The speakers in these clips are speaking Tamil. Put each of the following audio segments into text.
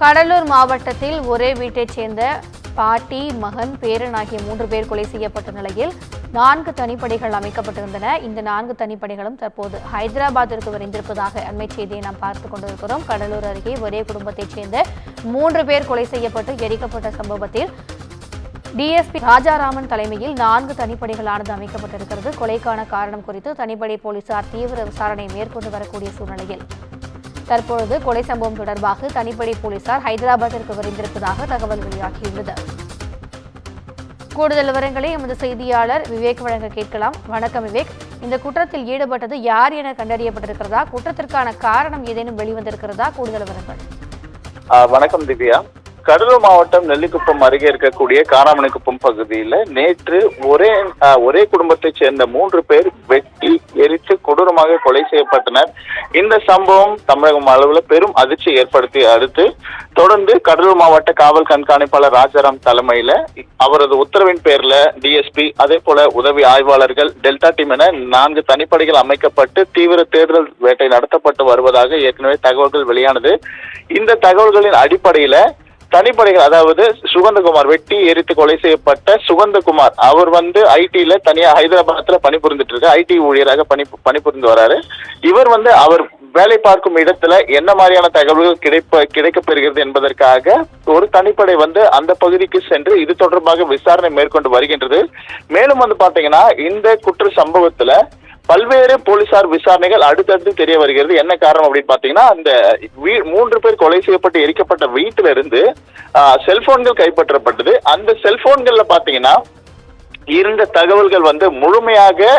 கடலூர் மாவட்டத்தில் ஒரே வீட்டைச் சேர்ந்த பாட்டி, மகன், பேரன் ஆகிய 3 பேர் கொலை செய்யப்பட்ட நிலையில் 4 தனிப்படைகள் அமைக்கப்பட்டிருந்தன. இந்த 4 தனிப்படைகளும் தற்போது ஹைதராபாத்திற்கு விரைந்திருப்பதாக அண்மை செய்தியை நாம் பார்த்துக் கொண்டிருக்கிறோம். கடலூர் அருகே ஒரே குடும்பத்தைச் சேர்ந்த 3 பேர் கொலை செய்யப்பட்டு எரிக்கப்பட்ட சம்பவத்தில் டிஎஸ்பி ராஜாராமன் தலைமையில் 4 தனிப்படைகளானது அமைக்கப்பட்டிருக்கிறது. கொலைக்கான காரணம் குறித்து தனிப்படை போலீசார் தீவிர விசாரணை மேற்கொண்டு வரக்கூடிய சூழ்நிலையில் தற்பொழுது கொலை சம்பவம் தொடர்பாக தனிப்படை போலீசார் ஹைதராபாத்திற்கு விரைந்திருப்பதாக தகவல் வெளியாகியுள்ளது. கூடுதல் விவரங்களை எமது செய்தியாளர் விவேக் வழங்க கேட்கலாம். வணக்கம் விவேக், இந்த குற்றத்தில் ஈடுபட்டது யார் என கண்டறியப்பட்டிருக்கிறதா? குற்றத்திற்கான காரணம் ஏதேனும் வெளிவந்திருக்கிறதா? கூடுதல் விவரங்கள். வணக்கம் திவ்யா. கடலூர் மாவட்டம் நெல்லிக்குப்பம் அருகே இருக்கக்கூடிய காராமணிக்குப்பம் பகுதியில் நேற்று ஒரே குடும்பத்தைச் சேர்ந்த 3 பேர் வெட்டி எரித்து கொடூரமாக கொலை செய்யப்பட்டனர். இந்த சம்பவம் தமிழகம் அளவில் பெரும் அதிர்ச்சி ஏற்படுத்தி அடுத்து தொடர்ந்து கடலூர் மாவட்ட காவல் கண்காணிப்பாளர் ராஜாராம் தலைமையில அவரது உத்தரவின் பேர்ல டிஎஸ்பி அதே போல உதவி ஆய்வாளர்கள் டெல்டா டீம் என 4 தனிப்படைகள் அமைக்கப்பட்டு தீவிர தேடுதல் வேட்டை நடத்தப்பட்டு வருவதாக ஏற்கனவே தகவல்கள் வெளியானது. இந்த தகவல்களின் அடிப்படையில தனிப்படைகள், அதாவது சுகந்தகுமார், வெட்டி எரித்து கொலை செய்யப்பட்ட சுகந்தகுமார், அவர் ஐடில தனியா ஹைதராபாத்ல பணிபுரிந்துட்டு இருக்க ஐடி ஊழியராக பணிபுரிந்து வராரு. இவர் அவர் வேலை பார்க்கும் இடத்துல என்ன மாதிரியான தகவல்கள் கிடைக்கப்பெறுகிறது என்பதற்காக ஒரு தனிப்படை அந்த பகுதிக்கு சென்று இது தொடர்பாக விசாரணை மேற்கொண்டு வருகின்றது. மேலும் பாத்தீங்கன்னா இந்த குற்ற சம்பவத்துல பல்வேறு போலீசார் விசாரணைகள் அடுத்தடுத்து தெரிய வருகிறது. என்ன காரணம் அப்படின்னு பாத்தீங்கன்னா, அந்த 3 பேர் கொலை செய்யப்பட்டு எரிக்கப்பட்ட வீட்டில இருந்து செல்போன்கள் கைப்பற்றப்பட்டது. அந்த செல்போன்கள்ல பாத்தீங்கன்னா இருந்த தகவல்கள் முழுமையாக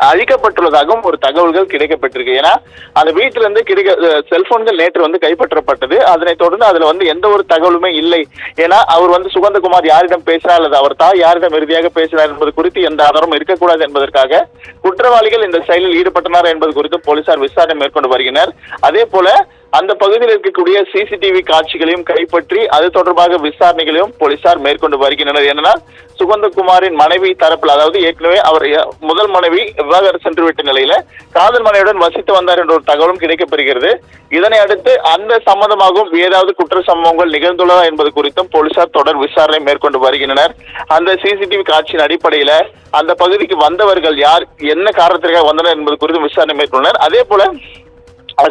அழிக்கப்பட்டுள்ளதாகவும் ஒரு தகவல்கள் கிடைக்கப்பட்டிருக்கு. ஏன்னா அந்த வீட்டில இருந்து செல்போன்கள் நேற்று கைப்பற்றப்பட்டது. அதனை தொடர்ந்து அதுல எந்த ஒரு தகவலுமே இல்லை. ஏன்னா அவர் சுகந்தகுமார் யாரிடம் பேசினார் அல்லது அவர் தாய் யாரிடம் இறுதியாக பேசினார் என்பது குறித்து எந்த ஆதாரமும் இருக்கக்கூடாது என்பதற்காக குற்றவாளிகள் இந்த செயலில் ஈடுபட்டனர் என்பது குறித்து போலீசார் விசாரணை மேற்கொண்டு வருகின்றனர். அதே போல அந்த பகுதியில் இருக்கக்கூடிய சிசிடிவி காட்சிகளையும் கைப்பற்றி அது தொடர்பாக விசாரணைகளையும் போலீசார் மேற்கொண்டு வருகின்றனர். ஏன்னா சுகந்தகுமாரின் மனைவி தரப்பில், அதாவது ஏற்கனவே அவர் முதல் மனைவி விவாகரத்து சென்று விட்ட நிலையில காதல் மனைவியுடன் வசித்து வந்தார் என்ற ஒரு தகவலும் கிடைக்கப்பெறுகிறது. இதனை அடுத்து அந்த சம்பந்தமாகவும் ஏதாவது குற்ற சம்பவங்கள் நிகழ்ந்துள்ளதா என்பது குறித்தும் போலீசார் தொடர் விசாரணை மேற்கொண்டு வருகின்றனர். அந்த சிசிடிவி காட்சியின் அடிப்படையில அந்த பகுதிக்கு வந்தவர்கள் யார், என்ன காரணத்திற்காக வந்தனர் என்பது குறித்தும் விசாரணை மேற்கொண்டனர். அதே போல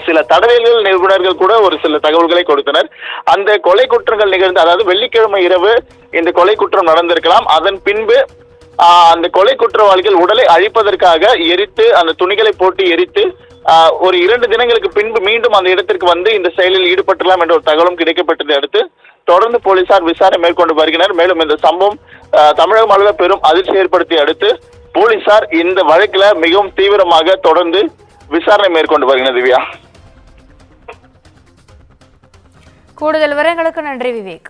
சில தடயவியல் நிபுணர்கள் கூட ஒரு சில தகவல்களை கொடுத்தனர். அந்த கொலை குற்றங்கள் நிகழ்ந்து, அதாவது வெள்ளிக்கிழமை இரவு இந்த கொலை குற்றம் நடந்திருக்கலாம். அதன் பின்பு அந்த கொலை குற்றவாளிகள் உடலை அழிப்பதற்காக எரித்து அந்த துணிகளை போட்டு எரித்து ஒரு 2 தினங்களுக்கு பின்பு மீண்டும் அந்த இடத்திற்கு இந்த செயலில் ஈடுபட்டலாம் என்ற ஒரு தகவலும் கிடைக்கப்பட்டதை அடுத்து தொடர்ந்து போலீசார் விசாரணை மேற்கொண்டு வருகின்றனர். மேலும் இந்த சம்பவம் தமிழகம் அளவில் பெரும் அதிர்ச்சி ஏற்படுத்திய அடுத்து போலீசார் இந்த வழக்கில் மிகவும் தீவிரமாக தொடர்ந்து விசாரணை மேற்கொண்டு வருகிறது. திவ்யா, கூடுதல் விவரங்களுக்கு நன்றி விவேக்.